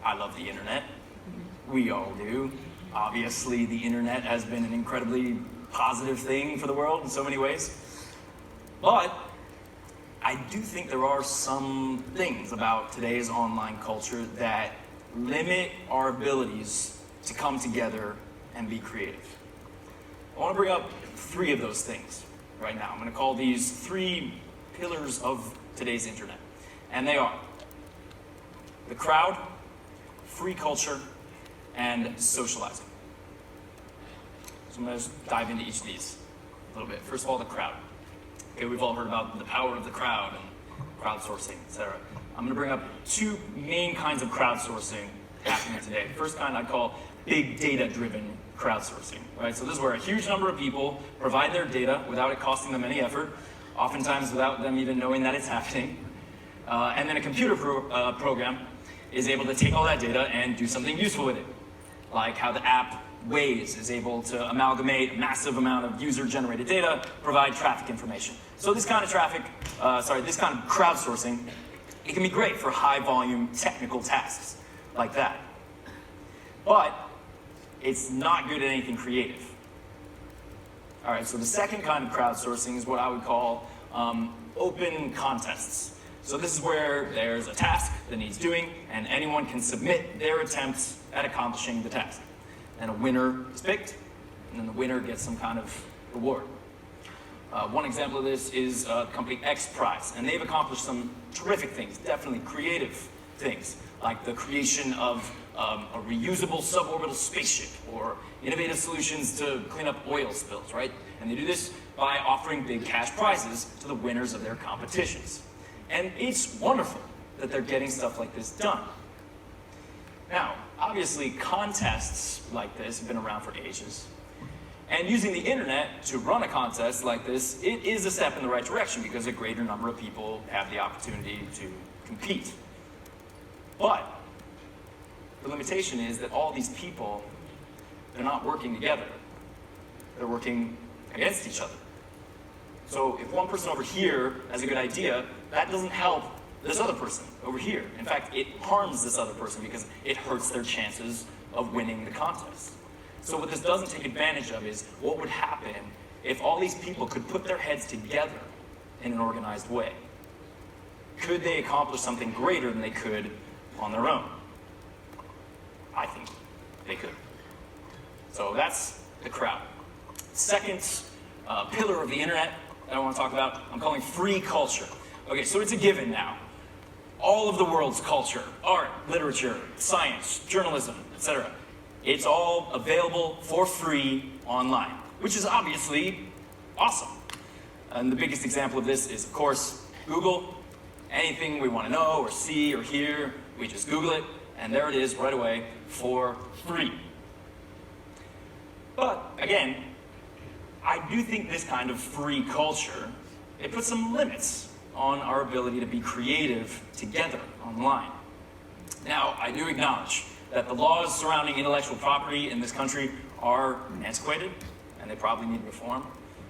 I love the internet. We all do. Obviously, the internet has been an incredibly positive thing for the world in so many ways. But I do think there are some things about today's online culture that limit our abilities to come together and be creative. I want to bring up 3 of those things right now. I'm going to call these 3 pillars of today's internet. And they are the crowd, free culture, and socializing. So I'm going to just dive into each of these a little bit. First of all, the crowd. Okay, we've all heard about the power of the crowd and crowdsourcing, etc. I'm going to bring up 2 main kinds of crowdsourcing happening today. The first kind I call big data-driven crowdsourcing, right? So this is where a huge number of people provide their data without it costing them any effort, oftentimes without them even knowing that it's happening. And then a computer program is able to take all that data and do something useful with it, like how the app Waze is able to amalgamate a massive amount of user-generated data, provide traffic information. So this kind of this kind of crowdsourcing, it can be great for high-volume technical tasks like that. But it's not good at anything creative. All right, so the second kind of crowdsourcing is what I would call open contests. So this is where there's a task that needs doing, and anyone can submit their attempts at accomplishing the task. And a winner is picked, and then the winner gets some kind of reward. One example of this is the company X Prize, and they've accomplished some terrific things, definitely creative things, like the creation of a reusable suborbital spaceship, or innovative solutions to clean up oil spills, right? And they do this by offering big cash prizes to the winners of their competitions. And it's wonderful that they're getting stuff like this done. Now, obviously, contests like this have been around for ages. And using the internet to run a contest like this, it is a step in the right direction because a greater number of people have the opportunity to compete. But the limitation is that all these people, they're not working together. They're working against each other. So if one person over here has a good idea, that doesn't help this other person over here. In fact, it harms this other person because it hurts their chances of winning the contest. So what this doesn't take advantage of is what would happen if all these people could put their heads together in an organized way. Could they accomplish something greater than they could on their own? I think they could. So that's the crowd. Second pillar of the internet that I want to talk about, I'm calling free culture. Okay, so it's a given now. All of the world's culture, art, literature, science, journalism, etc., it's all available for free online, which is obviously awesome. And the biggest example of this is, of course, Google. Anything we want to know or see or hear, we just Google it, and there it is right away for free. But again, I do think this kind of free culture, it puts some limits on our ability to be creative together online. Now, I do acknowledge that the laws surrounding intellectual property in this country are antiquated, and they probably need reform.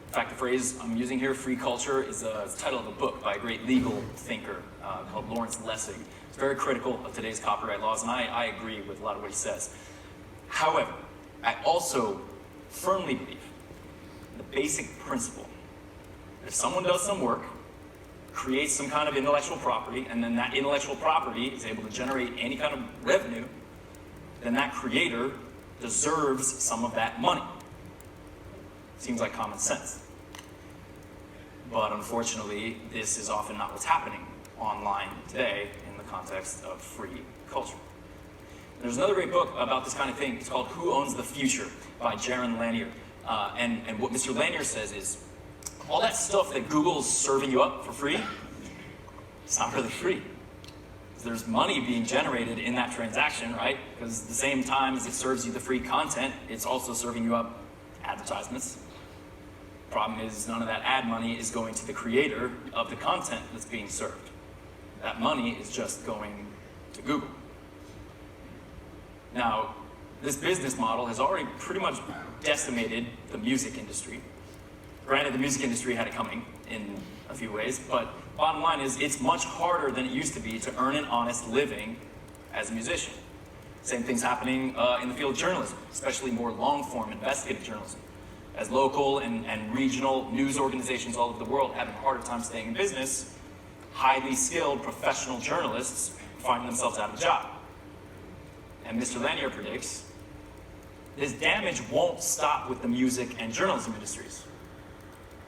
In fact, the phrase I'm using here, free culture, is the title of a book by a great legal thinker called Lawrence Lessig. It's very critical of today's copyright laws, and I agree with a lot of what he says. However, I also firmly believe the basic principle that if someone does some work, creates some kind of intellectual property, and then that intellectual property is able to generate any kind of revenue, then that creator deserves some of that money. Seems like common sense. But unfortunately, this is often not what's happening online today in the context of free culture. There's another great book about this kind of thing. It's called Who Owns the Future by Jaron Lanier. And what Mr. Lanier says is, all that stuff that Google's serving you up for free, it's not really free. There's money being generated in that transaction, right? Because at the same time as it serves you the free content, it's also serving you up advertisements. Problem is, none of that ad money is going to the creator of the content that's being served. That money is just going to Google. Now, this business model has already pretty much decimated the music industry. Granted, the music industry had it coming in a few ways, but bottom line is it's much harder than it used to be to earn an honest living as a musician. Same thing's happening in the field of journalism, especially more long-form investigative journalism. As local and regional news organizations all over the world have a harder time staying in business, highly skilled professional journalists find themselves out of a job. And Mr. Lanier predicts this damage won't stop with the music and journalism industries.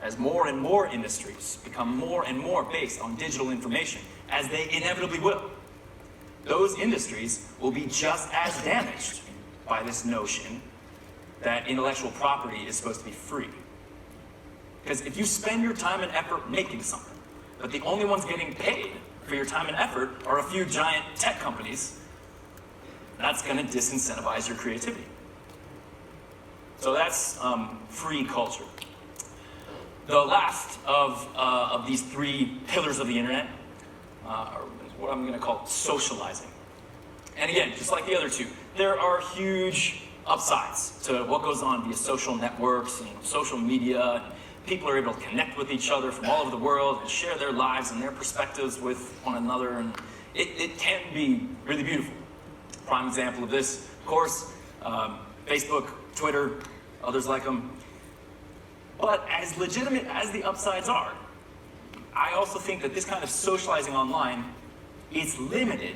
As more and more industries become more and more based on digital information, as they inevitably will, those industries will be just as damaged by this notion that intellectual property is supposed to be free. Because if you spend your time and effort making something, but the only ones getting paid for your time and effort are a few giant tech companies, that's going to disincentivize your creativity. So that's free culture. The last of these three pillars of the internet are what I'm going to call socializing. And again, just like the other two, there are huge upsides to what goes on via social networks and social media. People are able to connect with each other from all over the world and share their lives and their perspectives with one another, and it can be really beautiful. Prime example of this, of course, Facebook, Twitter, others like them. But as legitimate as the upsides are, I also think that this kind of socializing online is limited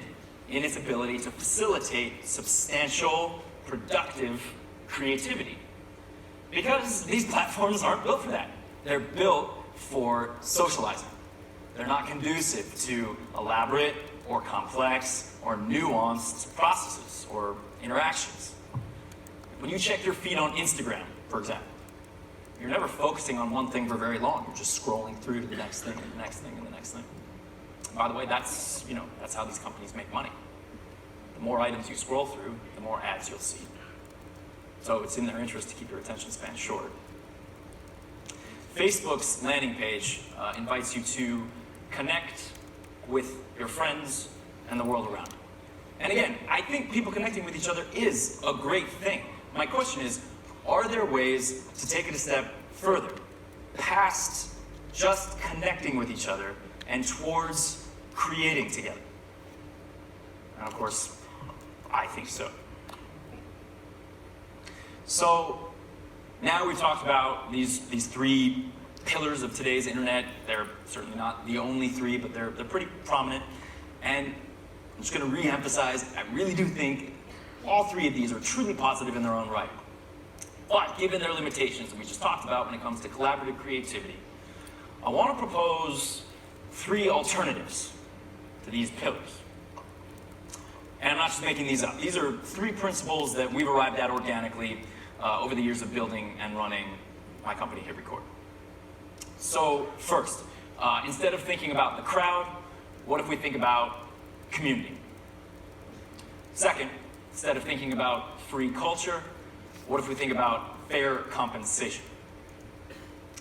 in its ability to facilitate substantial, productive creativity. Because these platforms aren't built for that. They're built for socializing. They're not conducive to elaborate or complex or nuanced processes or interactions. When you check your feed on Instagram, for example, you're never focusing on one thing for very long. You're just scrolling through to the next thing and the next thing and the next thing. By the way, that's how these companies make money. The more items you scroll through, the more ads you'll see. So it's in their interest to keep your attention span short. Facebook's landing page invites you to connect with your friends and the world around you. And again, I think people connecting with each other is a great thing. My question is, are there ways to take it a step further, past just connecting with each other and towards creating together? And of course, I think so. So now we've talked about these three pillars of today's internet. They're certainly not the only three, but they're pretty prominent. And I'm just going to re-emphasize, I really do think all three of these are truly positive in their own right. But given their limitations that we just talked about when it comes to collaborative creativity, I want to propose three alternatives to these pillars. And I'm not just making these up. These are three principles that we've arrived at organically over the years of building and running my company, Hit Record. So first, instead of thinking about the crowd, what if we think about community? Second, instead of thinking about free culture, what if we think about fair compensation?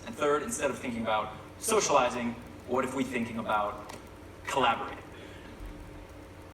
And third, instead of thinking about socializing, what if we're thinking about collaborating?